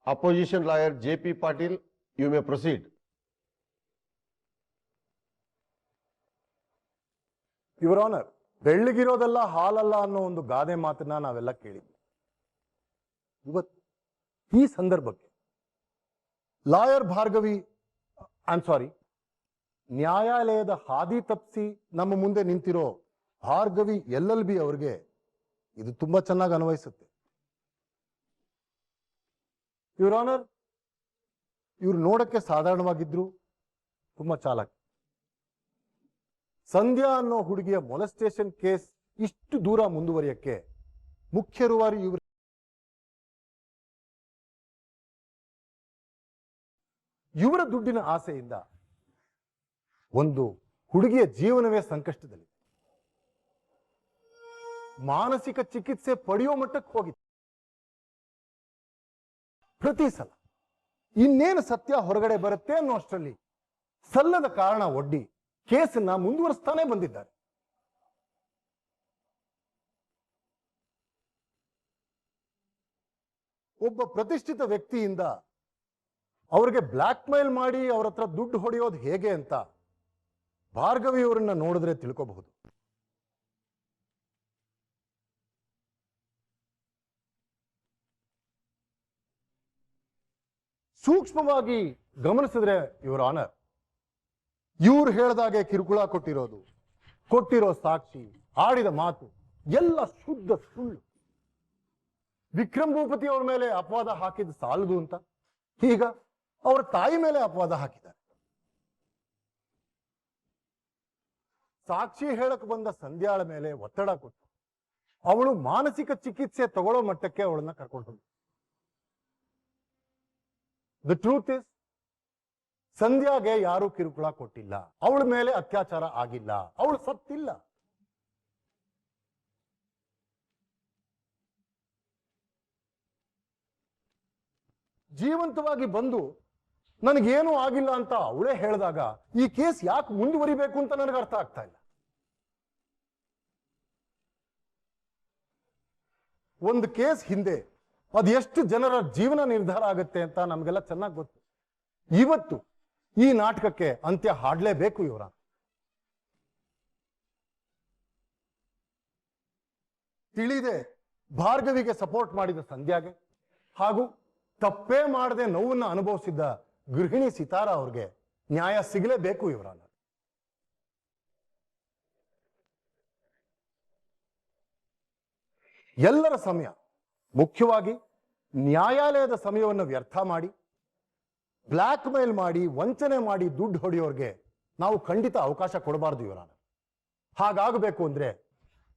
Opposition lawyer J.P. Patil, you may proceed. Your honour, ಬೆಳ್ಳಿಗಿರೋದೆಲ್ಲ ಹಾಲಲ್ಲ ಅನ್ನೋ ಒಂದು ಗಾದೆ ಮಾತನ್ನ ನಾವೆಲ್ಲ ಕೇಳಿದ್ವಿ. ಇವತ್ತು ಈ ಸಂದರ್ಭಕ್ಕೆ ಲಾಯರ್ ಭಾರ್ಗವಿ ನ್ಯಾಯಾಲಯದ ಹಾದಿ ತಪ್ಪಿಸಿ ನಮ್ಮ ಮುಂದೆ ನಿಂತಿರೋ ಭಾರ್ಗವಿ LLB ಅವರಿಗೆ ಇದು ತುಂಬಾ ಚೆನ್ನಾಗಿ ಅನ್ವಯಿಸುತ್ತೆ. ಯುವರ್ ಆನರ್, ಇವ್ರು ನೋಡಕ್ಕೆ ಸಾಧಾರಣವಾಗಿದ್ರು ತುಂಬಾ ಚಾಲಾಕ. ಸಂಧ್ಯಾ ಅನ್ನೋ ಹುಡುಗಿಯ ಮೊಲೆಸ್ಟೇಷನ್ ಕೇಸ್ ಇಷ್ಟು ದೂರ ಮುಂದುವರಿಯಕ್ಕೆ ಮುಖ್ಯ ರೂವಾರಿ ಇವರ ದುಡ್ಡಿನ ಆಸೆಯಿಂದ ಒಂದು ಹುಡುಗಿಯ ಜೀವನವೇ ಸಂಕಷ್ಟದಲ್ಲಿದೆ. ಮಾನಸಿಕ ಚಿಕಿತ್ಸೆ ಪಡೆಯೋ ಮಟ್ಟಕ್ಕೆ ಹೋಗಿದೆ. ಪ್ರತಿ ಸಲ ಇನ್ನೇನು ಸತ್ಯ ಹೊರಗಡೆ ಬರುತ್ತೆ ಅನ್ನೋ ಅಷ್ಟರಲ್ಲಿ ಸಲ್ಲದ ಕಾರಣ ಒಡ್ಡಿ ಕೇಸನ್ನ ಮುಂದುವರಿಸ್ತಾನೆ ಬಂದಿದ್ದಾರೆ. ಒಬ್ಬ ಪ್ರತಿಷ್ಠಿತ ವ್ಯಕ್ತಿಯಿಂದ ಅವರಿಗೆ ಬ್ಲಾಕ್ ಮೇಲ್ ಮಾಡಿ ಅವ್ರ ಹತ್ರ ದುಡ್ಡು ಹೊಡೆಯೋದು ಹೇಗೆ ಅಂತ ಭಾರ್ಗವಿ ಅವರನ್ನ ನೋಡಿದ್ರೆ ತಿಳ್ಕೋಬಹುದು. ಸೂಕ್ಷ್ಮವಾಗಿ ಗಮನಿಸಿದ್ರೆ ಯುವರ್ ಆನರ್, ಇವ್ರು ಹೇಳ್ದಾಗೆ ಕಿರುಕುಳ ಕೊಟ್ಟಿರೋ ಸಾಕ್ಷಿ, ಆಡಿದ ಮಾತು ಎಲ್ಲ ಶುದ್ಧ ಸುಳ್ಳು. ವಿಕ್ರಮ್ ಭೂಪತಿ ಅವ್ರ ಮೇಲೆ ಅಪವಾದ ಹಾಕಿದ ಸಾಲದು ಅಂತ ಈಗ ಅವರ ತಾಯಿ ಮೇಲೆ ಅಪವಾದ ಹಾಕಿದ್ದಾರೆ. ಸಾಕ್ಷಿ ಹೇಳಕ್ ಬಂದ ಸಂಧ್ಯಾಳ ಮೇಲೆ ಒತ್ತಡ ಕೊಟ್ಟು ಅವಳು ಮಾನಸಿಕ ಚಿಕಿತ್ಸೆ ತಗೊಳ್ಳೋ ಮಟ್ಟಕ್ಕೆ ಅವಳನ್ನ ಕರ್ಕೊಂಡು ಹೋದ್ರು. ದ ಟ್ರೂತ್ ಇಸ್, ಸಂಧ್ಯಾಗೆ ಯಾರು ಕಿರುಕುಳ ಕೊಟ್ಟಿಲ್ಲ, ಅವಳ ಮೇಲೆ ಅತ್ಯಾಚಾರ ಆಗಿಲ್ಲ, ಅವಳು ಸತ್ತಿಲ್ಲ. ಜೀವಂತವಾಗಿ ಬಂದು ನನಗೇನು ಆಗಿಲ್ಲ ಅಂತ ಅವಳೇ ಹೇಳಿದಾಗ ಈ ಕೇಸ್ ಯಾಕೆ ಮುಂದುವರಿಬೇಕು ಅಂತ ನನಗೆ ಅರ್ಥ ಆಗ್ತಾ ಇಲ್ಲ. ಒಂದು ಕೇಸ್ ಹಿಂದೆ ಅದೆಷ್ಟು ಜನರ ಜೀವನ ನಿರ್ಧಾರ ಆಗುತ್ತೆ ಅಂತ ನಮಗೆಲ್ಲ ಚೆನ್ನಾಗಿ ಗೊತ್ತು. ಇವತ್ತು ಈ ನಾಟಕಕ್ಕೆ ಅಂತ್ಯ ಹಾಡಲೇಬೇಕು. ಇವರ ತಿಳಿದೆ ಭಾರ್ಗವಿಗೆ ಸಪೋರ್ಟ್ ಮಾಡಿದ ಸಂಧ್ಯಾಗೆ ಹಾಗೂ ತಪ್ಪೇ ಮಾಡದೆ ನೋವನ್ನ ಅನುಭವಿಸಿದ್ದ ಗೃಹಿಣಿ ಸಿತಾರ ಅವ್ರಿಗೆ ನ್ಯಾಯ ಸಿಗಲೇಬೇಕು. ಇವರ ಎಲ್ಲರ ಸಮಯ, ಮುಖ್ಯವಾಗಿ ನ್ಯಾಯಾಲಯದ ಸಮಯವನ್ನು ವ್ಯರ್ಥ ಮಾಡಿ ಬ್ಲಾಕ್ ಮೇಲ್ ಮಾಡಿ ವಂಚನೆ ಮಾಡಿ ದುಡ್ಡು ಹೊಡೆಯೋರ್ಗೆ ನಾವು ಖಂಡಿತ ಅವಕಾಶ ಕೊಡಬಾರ್ದು. ಇವರ ಹಾಗಾಗಬೇಕು ಅಂದ್ರೆ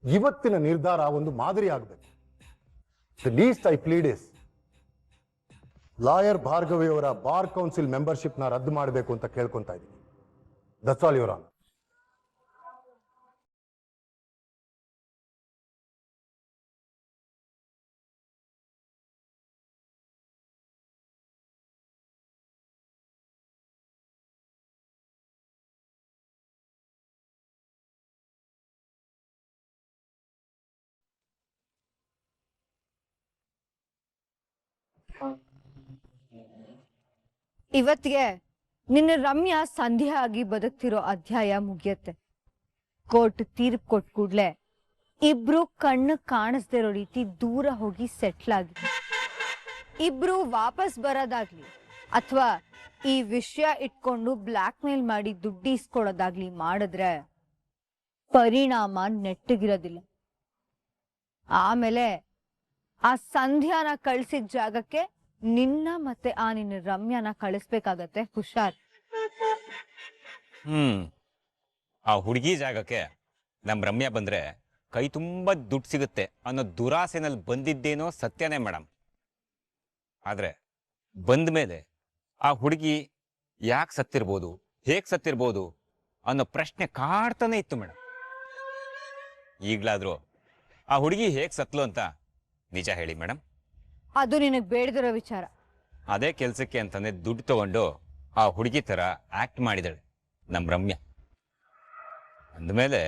ಇವತ್ತಿನ ನಿರ್ಧಾರ ಒಂದು ಮಾದರಿ ಆಗಬೇಕು. The least I plead is lawyer Bhargavi ಅವರ ಬಾರ್ ಕೌನ್ಸಿಲ್ ಮೆಂಬರ್ಶಿಪ್ ನ ರದ್ದು ಮಾಡಬೇಕು ಅಂತ ಕೇಳ್ಕೊಂತಾ ಇದ್ದೀನಿ. That's all your honour. ಇವತ್ತಿಗೆ ನಿನ್ನ ರಮ್ಯಾ ಸಂಧ್ಯಾ ಆಗಿ ಬದುಕ್ತಿರೋ ಅಧ್ಯಾಯ ಮುಗಿಯತ್ತೆ. ಕೋರ್ಟ್ ತೀರ್ಪು ಕೊಟ್ಟ ಕೂಡ್ಲೆ ಇಬ್ರು ಕಣ್ಣು ಕಾಣಿಸ್ದೇ ಇರೋ ರೀತಿ ದೂರ ಹೋಗಿ ಸೆಟ್ಲ್ ಆಗಿ ಇಬ್ರು ವಾಪಸ್ ಬರೋದಾಗ್ಲಿ ಅಥವಾ ಈ ವಿಷಯ ಇಟ್ಕೊಂಡು ಬ್ಲಾಕ್ ಮೇಲ್ ಮಾಡಿ ದುಡ್ಡು ಇಸ್ಕೊಳೋದಾಗ್ಲಿ ಮಾಡಿದ್ರೆ ಪರಿಣಾಮ ನೆಟ್ಟಗಿರೋದಿಲ್ಲ. ಆಮೇಲೆ ಆ ಸಂಧ್ಯಾನ ಕಳ್ಸಿದ ಜಾಗಕ್ಕೆ ನಿನ್ನ ಮತ್ತೆ ನಿನ್ನ ರಮ್ಯಾನ ಕಳಿಸ್ಬೇಕಾಗತ್ತೆ. ಹುಷಾರ್. ಆ ಹುಡುಗಿ ಜಾಗಕ್ಕೆ ನಮ್ ರಮ್ಯಾ ಬಂದ್ರೆ ಕೈ ತುಂಬಾ ದುಡ್ಡು ಸಿಗುತ್ತೆ ಅನ್ನೋ ದುರಾಸೆನಲ್ಲಿ ಬಂದಿದ್ದೇನೋ ಸತ್ಯನೇ ಮೇಡಮ್. ಆದ್ರೆ ಬಂದ ಮೇಲೆ ಆ ಹುಡುಗಿ ಯಾಕೆ ಸತ್ತಿರ್ಬೋದು, ಹೇಗ್ ಸತ್ತಿರ್ಬೋದು ಅನ್ನೋ ಪ್ರಶ್ನೆ ಕಾಡ್ತಾನೆ ಇತ್ತು ಮೇಡಮ್. ಈಗ್ಲಾದ್ರೂ ಆ ಹುಡುಗಿ ಹೇಗ್ ಸತ್ಲು ಅಂತ ನಿಜ ಹೇಳಿ ಮೇಡಮ್. ಅದು ನಿನಗೆ ಬೇಡದಿರೋ ವಿಚಾರ. ಅದೇ ಕೆಲ್ಸಕ್ಕೆ ಅಂತಾನೆ ದುಡ್ಡು ತಗೊಂಡು ಆ ಹುಡುಗಿ ತರ ಆಕ್ಟ್ ಮಾಡಿದಳು ನಮ್ ರಮ್ಯಾ. ಅಂದಮೇಲೆ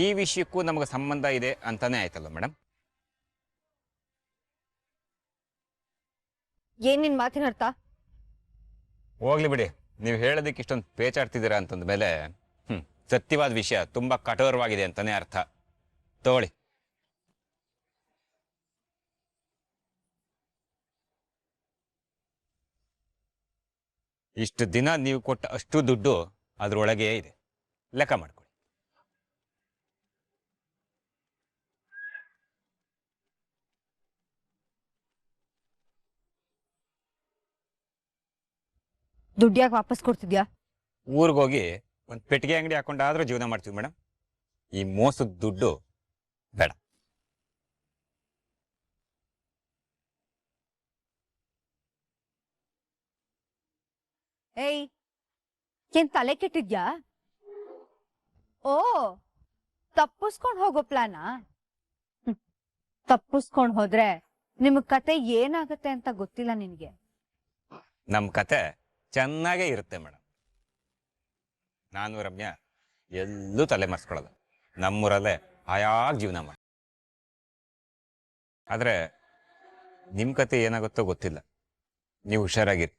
ಈ ವಿಷಯಕ್ಕೂ ನಮಗೆ ಸಂಬಂಧ ಇದೆ ಅಂತಾನೆ ಆಯ್ತಲ್ಲ ಮೇಡಮ್. ಏನ್ ನಿನ್ ಮಾತಿನ ಅರ್ಥ? ಹೋಗ್ಲಿ ಬಿಡಿ, ನೀವು ಹೇಳೋದಕ್ಕೆ ಇಷ್ಟೊಂದು ಪೇಚಾಡ್ತಿದ್ದೀರಾ ಅಂತಂದ ಮೇಲೆ ಸತ್ಯವಾದ ವಿಷಯ ತುಂಬಾ ಕಠೋರವಾಗಿದೆ ಅಂತಾನೆ ಅರ್ಥ. ತಗೊಳ್ಳಿ. ಇಷ್ಟು ದಿನ ನೀವು ಕೊಟ್ಟ ಅಷ್ಟು ದುಡ್ಡು ಅದ್ರೊಳಗೆ ಇದೆ, ಲೆಕ್ಕ ಮಾಡ್ಕೊಳ್ಳಿ. ದುಡ್ಡು ಯಾಕೆ ವಾಪಸ್ ಕೊಡ್ತಿದ್ಯಾ? ಊರಿಗೋಗಿ ಒಂದು ಪೆಟ್ಟಿಗೆ ಅಂಗಡಿ ಹಾಕೊಂಡಾದ್ರೂ ಜೀವನ ಮಾಡ್ತೀವಿ ಮೇಡಮ್. ಈ ಮೋಸದ ದುಡ್ಡು ಬೇಡ. ಏಯ್, ಏನ್ ತಲೆ ಕೆಟ್ಟಿದ್ಯಾ? ಓ, ತಪ್ಪಿಸ್ಕೊಂಡ್ ಹೋಗೋ ಪ್ಲಾನಾ? ತಪ್ಪಿಸ್ಕೊಂಡ್ ಹೋದ್ರೆ ನಿಮಗ್ ಕತೆ ಏನಾಗತ್ತೆ ಅಂತ ಗೊತ್ತಿಲ್ಲ ನಿನ್ಗೆ. ನಮ್ಮ ಕತೆ ಚೆನ್ನಾಗೇ ಇರುತ್ತೆ ಮೇಡಮ್. ನಾನು ರಮ್ಯಾ ಎಲ್ಲೂ ತಲೆ ಮರೆಸ್ಕೊಳ್ಳಲ್ಲ. ನಮ್ಮೂರಲ್ಲೇ ಆಯಾಗ ಜೀವನ ಮಾಡಿ. ಆದರೆ ನಿಮ್ಮ ಕತೆ ಏನಾಗುತ್ತೋ ಗೊತ್ತಿಲ್ಲ. ನೀವು ಹುಷಾರಾಗಿರಿ.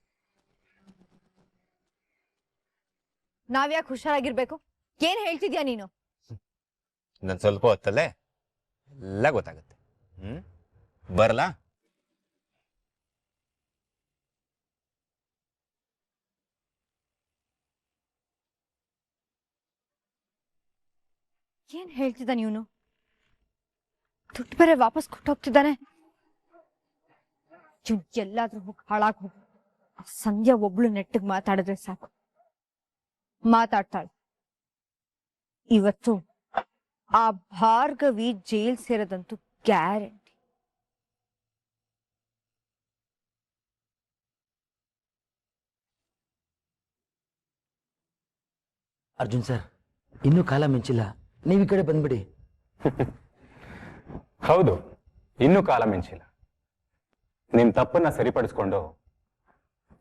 ನಾವ್ಯಾಕೆ ಹುಷಾರಾಗಿರ್ಬೇಕು? ಏನ್ ಹೇಳ್ತಿದ್ಯಾ ನೀನು? ನಾನು ಸ್ವಲ್ಪ ಹೊತ್ತಲ್ಲೇ ಎಲ್ಲ ಗೊತ್ತಾಗುತ್ತೆ. ಬರಲಾ? ಏನ್ ಹೇಳ್ತಿದ್ದ ನೀನು? ದುಡ್ಡು ಬೇರೆ ವಾಪಸ್ ಕೊಟ್ಟೋಗ್ತಿದ್ದಾನೆ. ಎಲ್ಲಾದ್ರೂ ಹೋಗಿ ಹಾಳಾಗ್ ಹೋಗು. ಸಂಧ್ಯಾ ಒಬ್ಳು ನೆಟ್ಟಿಗೆ ಮಾತಾಡಿದ್ರೆ ಸಾಕು. ಮಾತಾಡ್ತಾಳೆ. ಇವತ್ತು ಆ ಭಾರ್ಗವಿ ಜೈಲ್ ಸೇರೋದಂತೂ ಗ್ಯಾರಂಟಿ. ಅರ್ಜುನ್ ಸರ್, ಇನ್ನೂ ಕಾಲ ಮಿಂಚಿಲ್ಲ, ನೀವು ಈ ಕಡೆ ಬಂದ್ಬಿಡಿ. ಹೌದು, ಇನ್ನೂ ಕಾಲ ಮಿಂಚಿಲ್ಲ. ನಿಮ್ ತಪ್ಪನ್ನ ಸರಿಪಡಿಸ್ಕೊಂಡು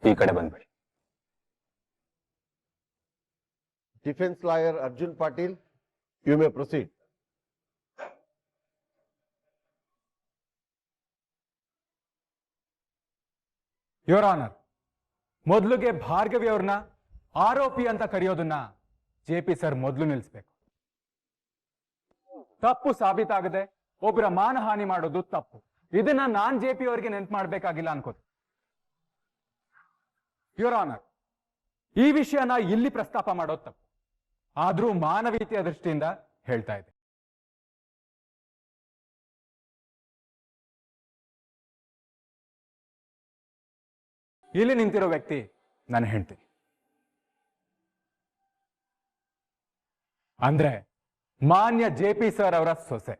ಈ ಕಡೆ ಬಂದ್ಬಿಡಿ. Defence lawyer Arjun Patil, you may proceed. Your honour, ಮೊದಲಿಗೆ ಭಾರ್ಗವಿ ಅವ್ರನ್ನ ಆರೋಪಿ ಅಂತ ಕರೆಯೋದನ್ನ ಜೆಪಿ ಸರ್ ಮೊದಲು ನಿಲ್ಲಿಸ್ಬೇಕು. ತಪ್ಪು ಸಾಬೀತಾಗದೆ ಒಬ್ಬರ ಮಾನಹಾನಿ ಮಾಡೋದು ತಪ್ಪು. ಇದನ್ನ ನಾನ್ ಜೆಪಿ ಅವರಿಗೆ ನೆನ್ಪು ಮಾಡ್ಬೇಕಾಗಿಲ್ಲ ಅನ್ಕೋತೀನಿ. ಯುವರ್ ಆನರ್, ಈ ವಿಷಯನ ಇಲ್ಲಿ ಪ್ರಸ್ತಾಪ ಮಾಡೋದು ತಪ್ಪು. ಆದ್ರೂ ಮಾನವೀಯತೆಯ ದೃಷ್ಟಿಯಿಂದ ಹೇಳ್ತಾ ಇದೆ. ಇಲ್ಲಿ ನಿಂತಿರೋ ವ್ಯಕ್ತಿ ನಾನು ಹೇಳ್ತೀನಿ. ಅಂದ್ರೆ ಮಾನ್ಯ ಜೆಪಿ ಸರ್ ಅವರ ಸೊಸೆ.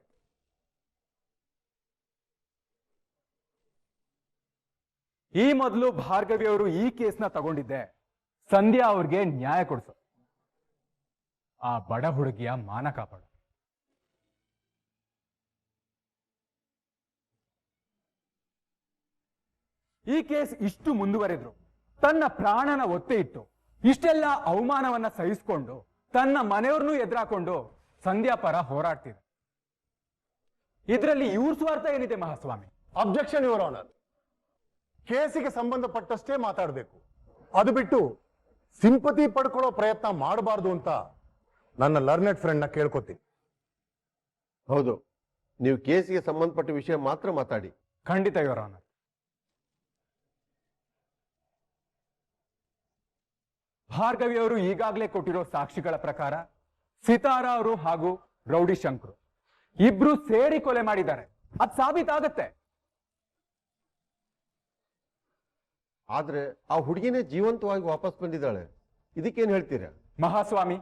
ಈ ಮೊದಲು ಭಾರ್ಗವಿ ಅವರು ಈ ಕೇಸ್ನ ತಗೊಂಡಿದ್ದೆ ಸಂಧ್ಯಾ ಅವ್ರಿಗೆ ನ್ಯಾಯ ಕೊಡಿಸು, ಆ ಬಡ ಹುಡುಗಿಯ ಮಾನ ಕಾಪಾಡು. ಈ ಕೇಸ್ ಇಷ್ಟು ಮುಂದುವರೆದ್ರು ತನ್ನ ಪ್ರಾಣನ ಒತ್ತೆ ಇಟ್ಟು ಇಷ್ಟೆಲ್ಲ ಅವಮಾನವನ್ನ ಸಹಿಸಿಕೊಂಡು ತನ್ನ ಮನೆಯವ್ರನ್ನೂ ಎದುರಾಕೊಂಡು ಸಂಧ್ಯಾ ಪರ ಹೋರಾಡ್ತಿದೆ. ಇದರಲ್ಲಿ ಇವ್ರ ಸ್ವಾರ್ಥ ಏನಿದೆ ಮಹಾಸ್ವಾಮಿ? Objection your honour. ಕೇಸಿಗೆ ಸಂಬಂಧಪಟ್ಟಷ್ಟೇ ಮಾತಾಡಬೇಕು. ಅದು ಬಿಟ್ಟು ಸಿಂಪತಿ ಪಡ್ಕೊಳ್ಳೋ ಪ್ರಯತ್ನ ಮಾಡಬಾರ್ದು ಅಂತ ನನ್ನ ಲರ್ನೆಡ್ ಫ್ರೆಂಡ್ ನ ಕೇಳ್ಕೊತೀನಿ. ಹೌದು, ನೀವು ಕೇಸಿಗೆ ಸಂಬಂಧಪಟ್ಟ ವಿಷಯ ಮಾತ್ರ ಮಾತಾಡಿ. ಖಂಡಿತ ಯುವರ್ ಆನರ್. ಭಾರ್ಗವಿ ಅವರು ಈಗಾಗಲೇ ಕೊಟ್ಟಿರೋ ಸಾಕ್ಷಿಗಳ ಪ್ರಕಾರ ಸಿತಾರಾ ಅವರು ಹಾಗೂ ರೌಡಿ ಶಂಕರು ಇಬ್ರು ಸೇರಿ ಕೊಲೆ ಮಾಡಿದ್ದಾರೆ. ಅದ್ ಸಾಬೀತಾಗತ್ತೆ. ಆದ್ರೆ ಆ ಹುಡುಗಿನೇ ಜೀವಂತವಾಗಿ ವಾಪಸ್ ಬಂದಿದ್ದಾಳೆ. ಇದಕ್ಕೇನ್ ಹೇಳ್ತೀರಾ? ಮಹಾಸ್ವಾಮಿ,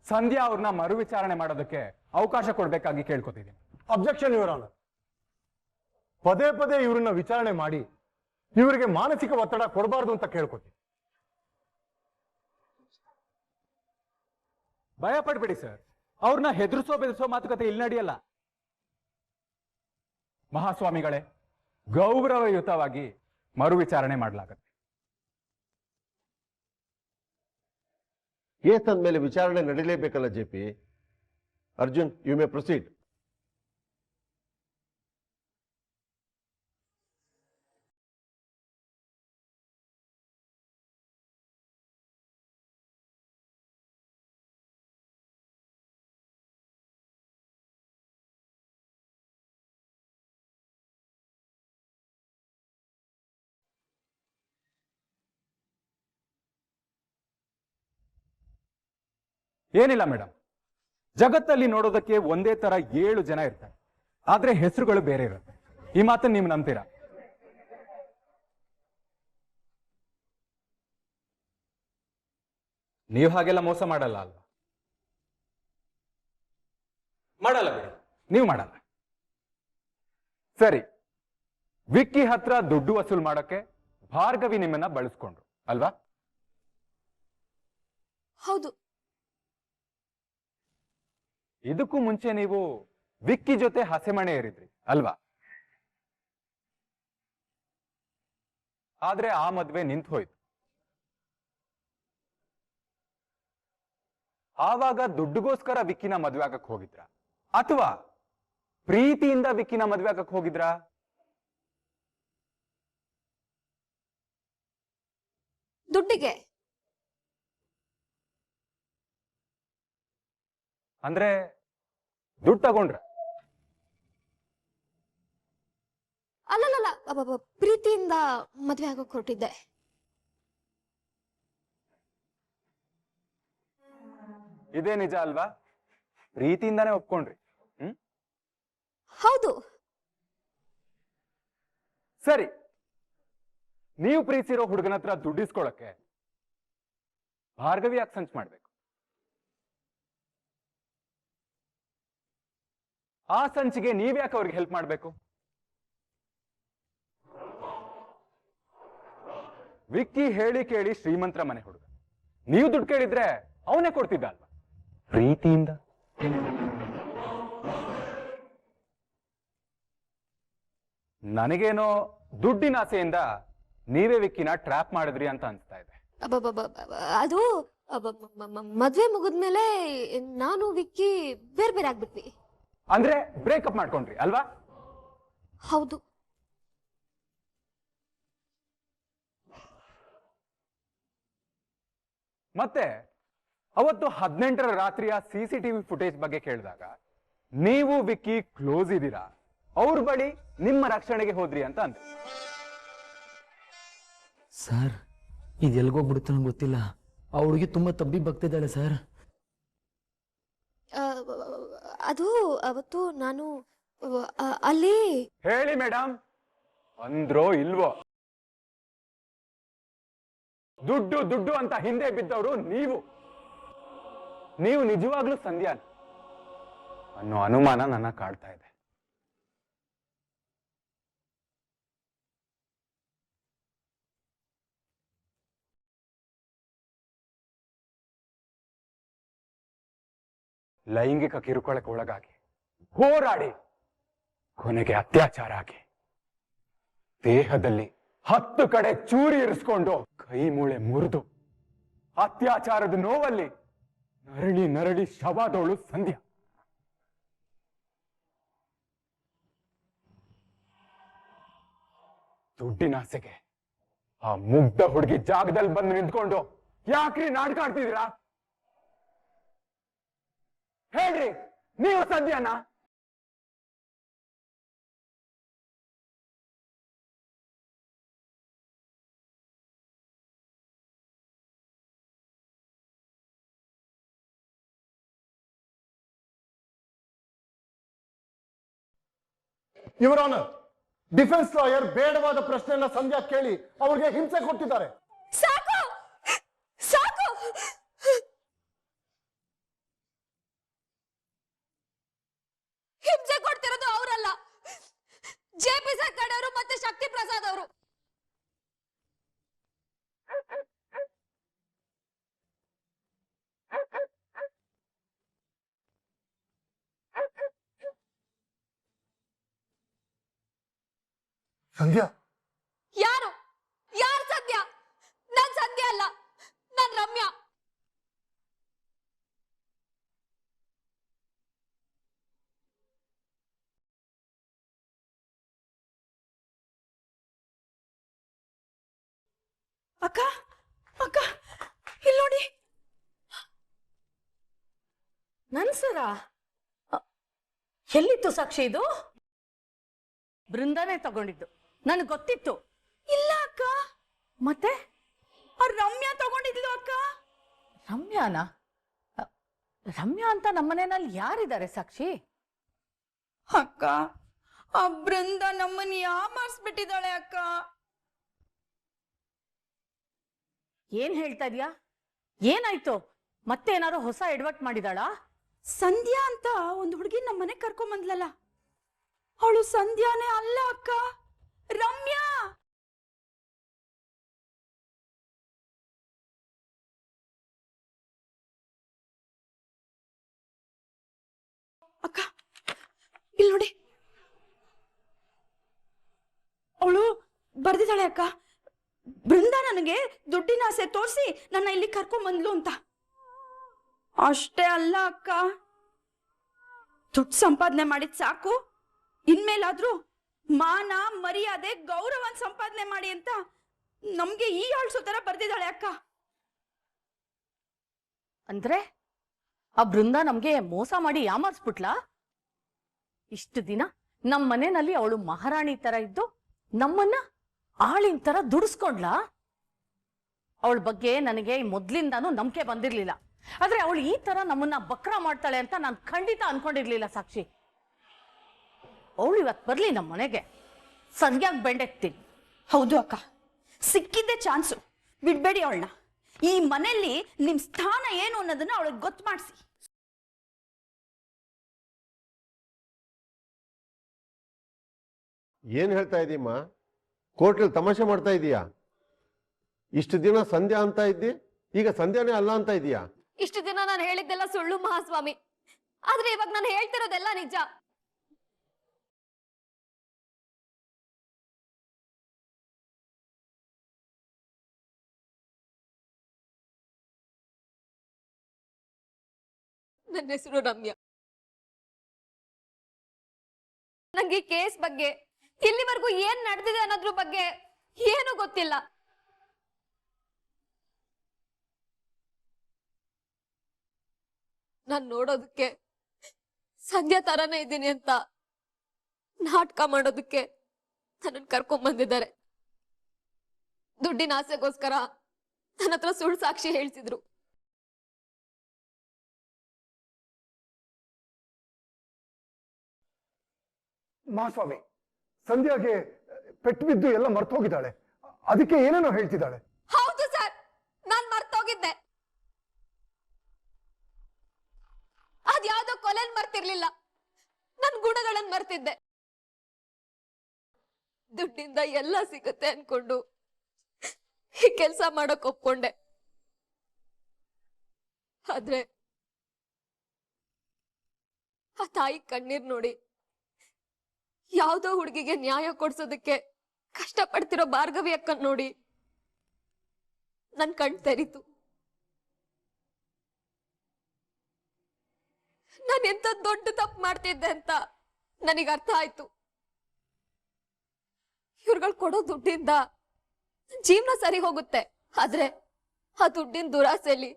ಸಂಧ್ಯಾ ಅವ್ರನ್ನ ಮರು ವಿಚಾರಣೆ ಮಾಡೋದಕ್ಕೆ ಅವಕಾಶ ಕೊಡ್ಬೇಕಾಗಿ ಕೇಳ್ಕೊತಿದ್ದೀನಿ. Objection your honour. ಪದೇ ಪದೇ ಇವ್ರನ್ನ ವಿಚಾರಣೆ ಮಾಡಿ ಇವರಿಗೆ ಮಾನಸಿಕ ಒತ್ತಡ ಕೊಡಬಾರ್ದು ಅಂತ ಕೇಳ್ಕೊತೀನಿ. ಭಯ ಪಡ್ಬೇಡಿ ಸರ್, ಅವ್ರನ್ನ ಹೆದರ್ಸೋ ಬೆದರ್ಸೋ ಮಾತುಕತೆ ಇಲ್ಲಿ ನಡೆಯಲ್ಲ. ಮಹಾಸ್ವಾಮಿಗಳೇ, ಗೌರವಯುತವಾಗಿ ಮರು ವಿಚಾರಣೆ ಮಾಡಲಾಗುತ್ತೆ. ಕೇಸ್ ಅಂದ್ಮೇಲೆ ವಿಚಾರಣೆ ನಡೀಲೇಬೇಕಲ್ಲ JP. Arjun, you may proceed. ಏನಿಲ್ಲ ಮೇಡಮ್, ಜಗತ್ತಲ್ಲಿ ನೋಡೋದಕ್ಕೆ ಒಂದೇ ತರ 7 ಜನ ಇರ್ತಾರೆ, ಆದ್ರೆ ಹೆಸರುಗಳು ಬೇರೆ ಇರುತ್ತೆ. ಈ ಮಾತನ್ನ ನೀವು ನಂಬ್ತೀರಾ? ನೀವು ಹಾಗೆಲ್ಲ ಮೋಸ ಮಾಡಲ್ಲ ಅಲ್ವಾ? ಮಾಡಲ್ಲ ಬಿಡಿ, ನೀವು ಮಾಡಲ್ಲ. ಸರಿ, ವಿಕ್ಕಿ ಹತ್ರ ದುಡ್ಡು ವಸೂಲ್ ಮಾಡಕ್ಕೆ ಭಾರ್ಗವಿ ನಿಮ್ಮನ್ನ ಬಳಸ್ಕೊಂಡ್ರು ಅಲ್ವಾ? ಹೌದು. ಇದಕ್ಕೂ ಮುಂಚೆ ನೀವು ವಿಕ್ಕಿ ಜೊತೆ ಹಸೆಮಣೆ ಏರಿದ್ರಿ ಅಲ್ವಾ? ಆದ್ರೆ ಆ ಮದ್ವೆ ನಿಂತು ಹೋಯ್ತು. ಆವಾಗ ದುಡ್ಡುಗೋಸ್ಕರ ವಿಕ್ಕಿನ ಮದ್ವೆ ಆಗಕ್ ಹೋಗಿದ್ರ ಅಥವಾ ಪ್ರೀತಿಯಿಂದ ವಿಕ್ಕಿನ ಮದ್ವೆ ಆಗಕ್ ಹೋಗಿದ್ರಾ? ದುಡ್ಡಿಗೆ. ಅಂದ್ರೆ ದುಡ್ಡು ತಗೊಂಡ್ರ? ಅಲ್ಲಲ್ಲ, ಪ್ರೀತಿಯಿಂದ ಮದ್ವೆ ಆಗೋಕ್ ಹೊರಟಿದ್ದೆ. ಇದೇ ನಿಜ ಅಲ್ವಾ? ಪ್ರೀತಿಯಿಂದಾನೇ ಒಪ್ಕೊಂಡ್ರಿ? ಹೌದು. ಸರಿ, ನೀವು ಪ್ರೀತಿಸಿರೋ ಹುಡುಗನ ಹತ್ರ ದುಡ್ಡಿಸ್ಕೊಳಕ್ಕೆ ಭಾರ್ಗವಿ ಯಾಕೆ ಸಂಚ್ ಮಾಡ್ಬೇಕು? ಆ ಸಂಚಿಗೆ ನೀವ್ಯಾಕೆ ಅವ್ರಿಗೆ ಹೆಲ್ಪ್ ಮಾಡ್ಬೇಕು? ವಿಕ್ಕಿ ಹೇಳಿ ಕೇಳಿ ಶ್ರೀಮಂತರ ಮನೆ ಹುಡುಗ, ನೀವು ದುಡ್ಡು ಕೇಳಿದ್ರೆ ಅವನೇ ಕೊಡ್ತಿದ್ದ ಅಲ್ವಾ? ಪ್ರೀತಿಯಿಂದ. ನನಗೇನೋ ದುಡ್ಡಿನ ಆಸೆಯಿಂದ ನೀವೇ ವಿಕ್ಕಿನ ಟ್ರ್ಯಾಪ್ ಮಾಡಿದ್ರಿ ಅಂತ ಅನ್ಸ್ತಾ ಇದೆ. ಅದು ಮದ್ವೆ ಮುಗಿದ್ಮೇಲೆ ನಾನು ವಿಕ್ಕಿ ಬೇರೆ ಬೇರೆ ಆಗ್ಬಿಟ್ವಿ. ಅಂದ್ರೆ ಬ್ರೇಕಪ್ ಮಾಡ್ಕೊಂಡ್ರಿ ಅಲ್ವಾ? ಹೌದು. ಮತ್ತೆ ಅವತ್ತು 18ರ ರಾತ್ರಿಯ CCTV ಫುಟೇಜ್ ಬಗ್ಗೆ ಕೇಳಿದಾಗ ನೀವು ವಿಕ್ಕಿ ಕ್ಲೋಸ್ ಇದ್ದೀರಾ, ಅವ್ರ ಬಳಿ ನಿಮ್ಮ ರಕ್ಷಣೆಗೆ ಹೋದ್ರಿ ಅಂತ ಅಂದ್ರಿ. ಸರ್ ಇದು ಎಲ್ಗೋಗ್ಬಿಡುತ್ತೆ ನಂಗೆ ಗೊತ್ತಿಲ್ಲ. ಆ ಹುಡುಗಿ ತುಂಬಾ ತಬ್ಬಿ ಬಗ್ತಿದ್ದಾಳೆ ಸರ್. ಅದು ಅವತ್ತು ನಾನು ಅಲ್ಲಿ. ಹೇಳಿ ಮೇಡಮ್, ಅಂದ್ರೋ ಇಲ್ವೋ? ದುಡ್ಡು ದುಡ್ಡು ಅಂತ ಹಿಂದೆ ಬಿದ್ದವರು ನೀವು ನಿಜವಾಗ್ಲೂ ಸಂಧ್ಯಾ ಅನ್ನೋ ಅನುಮಾನ ನನ್ನ ಕಾಡ್ತಾ ಇದೆ. ಲೈಂಗಿಕ ಕಿರುಕುಳಕ್ಕೆ ಒಳಗಾಗಿ ಹೋರಾಡಿ ಕೊನೆಗೆ ಅತ್ಯಾಚಾರ ಆಗಿ ದೇಹದಲ್ಲಿ 10 ಕಡೆ ಚೂರಿ ಇರಿಸ್ಕೊಂಡು ಕೈ ಮೂಳೆ ಮುರಿದು ಅತ್ಯಾಚಾರದ ನೋವಲ್ಲಿ ನರಳಿ ನರಳಿ ಶವಾದವಳು ಸಂಧ್ಯಾ. ದುಡ್ಡಿನಾಸೆಗೆ ಆ ಮುಗ್ಧ ಹುಡುಗಿ ಜಾಗದಲ್ಲಿ ಬಂದು ನಿಂತ್ಕೊಂಡು ಯಾಕ್ರಿ ನಾಟಕ ಆಡ್ತಿದ್ದೀರಾ? ಹೇಳ್ರಿ, ನೀವು ಸಂಧ್ಯಾನ? ಯುವರ್ ಆನರ್, ಡಿಫೆನ್ಸ್ ಲಾಯರ್ ಬೇಡವಾದ ಪ್ರಶ್ನೆಯನ್ನ ಸಂಧ್ಯಾ ಕೇಳಿ ಅವ್ರಿಗೆ ಹಿಂಸೆ ಕೊಟ್ಟಿದ್ದಾರೆ. ಸಾಕು ಸಾಕು. ಹಿಂಸೆ ಕೊಡ್ತಿರೋದು ಅವರಲ್ಲ, JP ಸರ್ ಕಡೆಯವರು ಮತ್ತೆ ಶಕ್ತಿ ಪ್ರಸಾದ್ ಅವರು. ಸಂಧ್ಯಾ? ಯಾರು ಸಂಧ್ಯಾ? ನಾನ್ ಸಂಧ್ಯಾ ಅಲ್ಲ, ನಾನ್ ರಮ್ಯಾ. ಅಕ್ಕ ಅಕ್ಕ ಇಲ್ಲಿ ನೋಡಿ, ನನ್ ಸರ ಎಲ್ಲಿತ್ತು ಸಾಕ್ಷಿ? ಇದು ಬೃಂದಾನೇ ತಗೊಂಡಿದ್ದು, ನನಗೆ ಗೊತ್ತಿತ್ತು. ಇಲ್ಲ ಅಕ್ಕ, ಮತ್ತೆ ಆ ರಮ್ಯಾ ತಗೊಂಡಿದ್ಲು ಅಕ್ಕ. ರಮ್ಯಾನ? ರಮ್ಯಾ ಅಂತ ನಮ್ಮನೆಯಲ್ಲಿ ಯಾರಿದ್ದಾರೆ ಸಾಕ್ಷಿ? ಅಕ್ಕ, ಆ ಬೃಂದ ನಮ್ಮನ್ನ ಯಾಮಾರಿಸ್ಬಿಟ್ಟಿದ್ದಾಳೆ ಅಕ್ಕ. ಏನ್ ಹೇಳ್ತಾ ಇದ್ಯಾ? ಏನಾಯ್ತು? ಮತ್ತೆ ಏನಾದ್ರು ಹೊಸ ಎಡವಟ್ ಮಾಡಿದಾಳಾ? ಸಂಧ್ಯಾ ಅಂತ ಒಂದು ಹುಡುಗಿ ನಮ್ಮನೆ ಕರ್ಕೊಂಬಂದ್ಲಲ್ಲ, ಅವಳು ಸಂಧ್ಯಾನೇ ಅಲ್ಲ ಅಕ್ಕ, ರಮ್ಯಾ. ಅಕ್ಕ ಇಲ್ಲಿ ನೋಡಿ, ಅವಳು ಬರ್ದಿದ್ದಾಳೆ ಅಕ್ಕ, ಬೃಂದ ನನಗೆ ದುಡ್ಡಿನ ಆಸೆ ತೋರಿಸಿ ನನ್ನ ಇಲ್ಲಿ ಕರ್ಕೊಂಬಂದ್ಲು ಅಂತ. ಅಷ್ಟೇ ಅಲ್ಲ ಅಕ್ಕ, ದುಡ್ಡು ಸಂಪಾದನೆ ಮಾಡಿದ್ ಸಾಕು, ಇನ್ಮೇಲಾದ್ರೂ ಮಾನ ಮರ್ಯಾದೆ ಗೌರವನ್ ಸಂಪಾದನೆ ಮಾಡಿ ಅಂತ ನಮ್ಗೆ ಈ ಆಳ್ಸೋ ತರ ಬರ್ದಿದ್ದಾಳೆ ಅಕ್ಕ. ಅಂದ್ರೆ ಆ ಬೃಂದ ನಮ್ಗೆ ಮೋಸ ಮಾಡಿ ಯಾಮಾರ್ಸ್ಬಿಟ್ಲಾ? ಇಷ್ಟು ದಿನ ನಮ್ಮ ಮನೆಯಲ್ಲಿ ಅವಳು ಮಹಾರಾಣಿ ತರ ಇದ್ದು ನಮ್ಮನ್ನ ಆಳಿನ ತರ ದುಡಿಸ್ಕೊಂಡ್ಲಾ? ಅವಳ ಬಗ್ಗೆ ನನಗೆ ಮೊದ್ಲಿಂದಾನು ನಂಬಿಕೆ ಬಂದಿರ್ಲಿಲ್ಲ. ಆದ್ರೆ ಅವಳು ಈ ತರ ನಮ್ಮನ್ನ ಬಕ್ರ ಮಾಡ್ತಾಳೆ ಅಂತ ನಾನು ಖಂಡಿತ ಅನ್ಕೊಂಡಿರ್ಲಿಲ್ಲ ಸಾಕ್ಷಿ. ಅವಳು ಇವತ್ತು ಬರ್ಲಿ ನಮ್ಮ ಮನೆಗೆ, ಸರಿಯಾಗಿ ಬೆಂಡೆತ್ತೀನಿ. ಹೌದು ಅಕ್ಕ, ಸಿಕ್ಕಿದ್ದೆ ಚಾನ್ಸು, ಬಿಡ್ಬೇಡಿ ಅವಳನ್ನ. ಈ ಮನೆಯಲ್ಲಿ ನಿಮ್ ಸ್ಥಾನ ಏನು ಅನ್ನೋದನ್ನ ಅವಳಿಗೆ ಗೊತ್ತು ಮಾಡಿಸಿ. ಏನ್ ಹೇಳ್ತಾ ಇದೀಮ್ಮ? ಕೋರ್ಟಲ್ಲಿ ತಮಾಷೆ ಮಾಡ್ತಾ ಇದೀಯಾ? ಇಷ್ಟು ದಿನ ಸಂಧ್ಯಾ ಅಂತ ಇದ್ದಿ, ಈಗ ಸಂಧ್ಯಾನೇ ಅಲ್ಲ ಅಂತ ಇದೀಯಾ? ಇಷ್ಟು ದಿನ ನಾನು ಹೇಳಿದ್ದೆಲ್ಲ ಸುಳ್ಳು ಮಹಾಸ್ವಾಮಿ, ಆದ್ರೆ ಇವಾಗ ನಾನು ಹೇಳ್ತಿರೋದೆಲ್ಲ ನಿಜ. ನನ್ನ ಹೆಸರು ರಮ್ಯಾ. ನಂಗೆ ಈ ಕೇಸ್ ಬಗ್ಗೆ, ಇಲ್ಲಿವರೆಗೂ ಏನ್ ನಡೆದಿದೆ ಅನ್ನೋದ್ರ ಬಗ್ಗೆ ಏನು ಗೊತ್ತಿಲ್ಲ. ನಾನ್ ನೋಡೋದಕ್ಕೆ ಸಂಧ್ಯಾ ತರಾನೇ ಇದ್ದೀನಿ ಅಂತ ನಾಟಕ ಮಾಡೋದಕ್ಕೆ ನನ್ನನ್ನು ಕರ್ಕೊಂಡ್ ಬಂದಿದ್ದಾರೆ. ದುಡ್ಡಿನ ಆಸೆಗೋಸ್ಕರ ನನ್ನ ಹತ್ರ ಸುಳ್ಳು ಸಾಕ್ಷಿ ಹೇಳ್ತಿದ್ರು. ಮಹಾಸ್ವಾಮಿ, ಸಂಧ್ಯಾಗೆ ಪೆಟ್ಟು ಬಿದ್ದು ಎಲ್ಲ ಮರ್ತು ಹೋಗಿದ್ದಾಳೆ, ಅದಕ್ಕೆ ಏನೇನೋ ಹೇಳ್ತಿದ್ದಾಳೆ. ಹೌದು ಸರ್, ನಾನ್ ಮರ್ತೋಗಿದ್ದೆ. ಅದ್ಯಾವ್ದೋ ಕೊಲೆನ್ ಮರ್ತಿರ್ಲಿಲ್ಲ, ನನ್ ಗುಣಗಳನ್ನ ಮರ್ತಿದ್ದೆ. ದುಡ್ಡಿಂದ ಎಲ್ಲ ಸಿಗುತ್ತೆ ಅನ್ಕೊಂಡು ಈ ಕೆಲ್ಸ ಮಾಡಕ್ ಒಪ್ಕೊಂಡೆ. ಆದ್ರೆ ಆ ತಾಯಿ ಕಣ್ಣೀರ್ ನೋಡಿ, ಯಾವ್ದೋ ಹುಡುಗಿಗೆ ನ್ಯಾಯ ಕೊಡ್ಸೋದಕ್ಕೆ ಕಷ್ಟಪಡ್ತಿರೋ ಭಾರ್ಗವಿ ಅಕ್ಕನ್ ನೋಡಿ ನನ್ ಕಣ್ ತೆರೀತು. ನಾನು ಎಂತ ದೊಡ್ಡ ತಪ್ಪು ಮಾಡ್ತಿದ್ದೆ ಅಂತ ನನಗೆ ಅರ್ಥ ಆಯ್ತು. ಇವ್ರುಗಳು ಕೊಡೋ ದುಡ್ಡಿಂದ ಜೀವನ ಸರಿ ಹೋಗುತ್ತೆ, ಆದ್ರೆ ಆ ದುಡ್ಡಿನ ದುರಾಸೆಯಲ್ಲಿ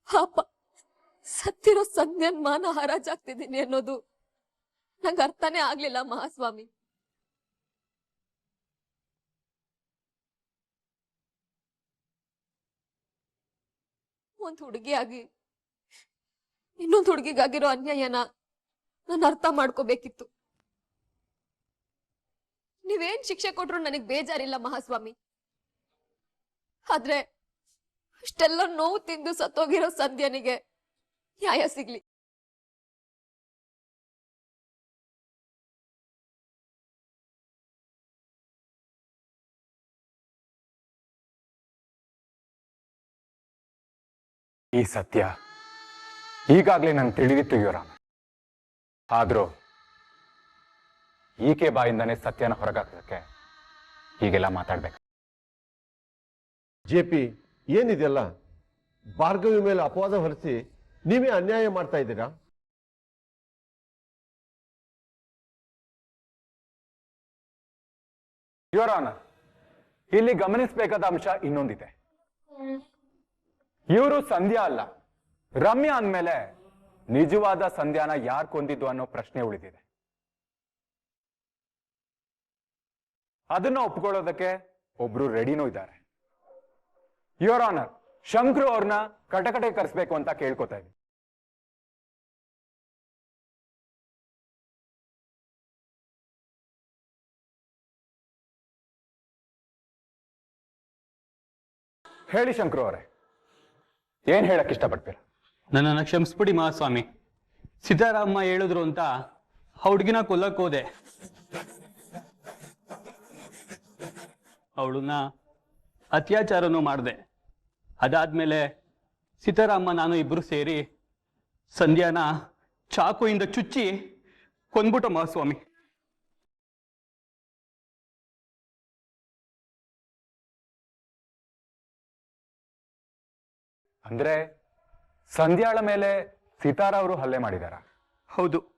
ಪಾಪ ಸತ್ತಿರೋ ಸಂಧ್ಯನ್ ಮಾನ ಹರಾಜಾಗ್ತಿದ್ದೀನಿ ಅನ್ನೋದು ನಂಗೆ ಅರ್ಥನೇ ಆಗ್ಲಿಲ್ಲ ಮಹಾಸ್ವಾಮಿ. ಒಂದ್ ಹುಡುಗಿಯಾಗಿ ಇನ್ನೊಂದು ಹುಡುಗಿಗಾಗಿರೋ ಅನ್ಯಾಯನ ನಾನು ಅರ್ಥ ಮಾಡ್ಕೋಬೇಕಿತ್ತು. ನೀವೇನ್ ಶಿಕ್ಷೆ ಕೊಟ್ರು ನನಗ್ ಬೇಜಾರಿಲ್ಲ ಮಹಾಸ್ವಾಮಿ, ಆದ್ರೆ ಅಷ್ಟೆಲ್ಲ ನೋವು ತಿಂದು ಸತ್ತೋಗಿರೋ ಸಂಧ್ಯನಿಗೆ ನ್ಯಾಯ ಸಿಗ್ಲಿ. ಈ ಸತ್ಯ ಈಗಾಗ್ಲೇ ನಂಗೆ ತಿಳಿದಿತ್ತು ಯುವರ, ಆದ್ರೂ ಈಕೆ ಬಾಯಿಂದಾನೇ ಸತ್ಯನ ಹೊರಗಾಕೋದಕ್ಕೆ ಹೀಗೆಲ್ಲ ಮಾತಾಡ್ಬೇಕು. ಜೆ ಪಿ, ಏನಿದೆಲ್ಲ? ಭಾರ್ಗವಿ ಮೇಲೆ ಅಪವಾದ ಹೊರಿಸಿ ನೀವೇ ಅನ್ಯಾಯ ಮಾಡ್ತಾ ಇದ್ದೀರಾ? ಯುವರ್ ಆನರ್, ಇಲ್ಲಿ ಗಮನಿಸಬೇಕಾದ ಅಂಶ ಇನ್ನೊಂದಿದೆ. ಇವರು ಸಂಧ್ಯಾ ಅಲ್ಲ, ರಮ್ಯಾ ಅಂದ್ಮೇಲೆ ನಿಜವಾದ ಸಂಧ್ಯಾನ ಯಾರು ಕೊಂದಿದ್ದು ಅನ್ನೋ ಪ್ರಶ್ನೆ ಉಳಿದಿದೆ. ಅದನ್ನ ಒಪ್ಕೊಳ್ಳೋದಕ್ಕೆ ಒಬ್ರು ರೆಡಿನೂ ಇದ್ದಾರೆ. ಯುವರ್ ಆನರ್, ಶಂಕ್ರು ಅವ್ರನ್ನ ಕಟಕಟೆ ಕರೆಸ್ಬೇಕು ಅಂತ ಕೇಳ್ಕೊತಾ ಇದ್ದೀನಿ. ಹೇಳಿ ಶಂಕ್ರು ಅವರೇ, ಏನ್ ಹೇಳಕ್ ಇಷ್ಟಪಡ್ತೀರ? ನನ್ನನ್ನು ಕ್ಷಮಿಸ್ಬಿಡಿ ಮಹಾಸ್ವಾಮಿ. ಸೀತಾರಾಮ ಹೇಳಿದ್ರು ಅಂತ ಆ ಹುಡುಗಿನ ಕೊಲ್ಲಕ್ ಹೋದೆ. ಅವಳನ್ನ ಅತ್ಯಾಚಾರನೂ ಮಾಡಿದೆ. ಅದಾದ್ಮೇಲೆ ಸೀತಾರಾಮ ನಾನು ಇಬ್ರು ಸೇರಿ ಸಂಧ್ಯಾನ ಚಾಕುಯಿಂದ ಚುಚ್ಚಿ ಕೊಂದ್ಬಿಟ್ಟ ಮಹಾಸ್ವಾಮಿ. ಅಂದ್ರೆ ಸಂಧ್ಯಾಳ ಮೇಲೆ ಸಿತಾರ ಅವರು ಹಲ್ಲೆ ಮಾಡಿದಾರ? ಹೌದು.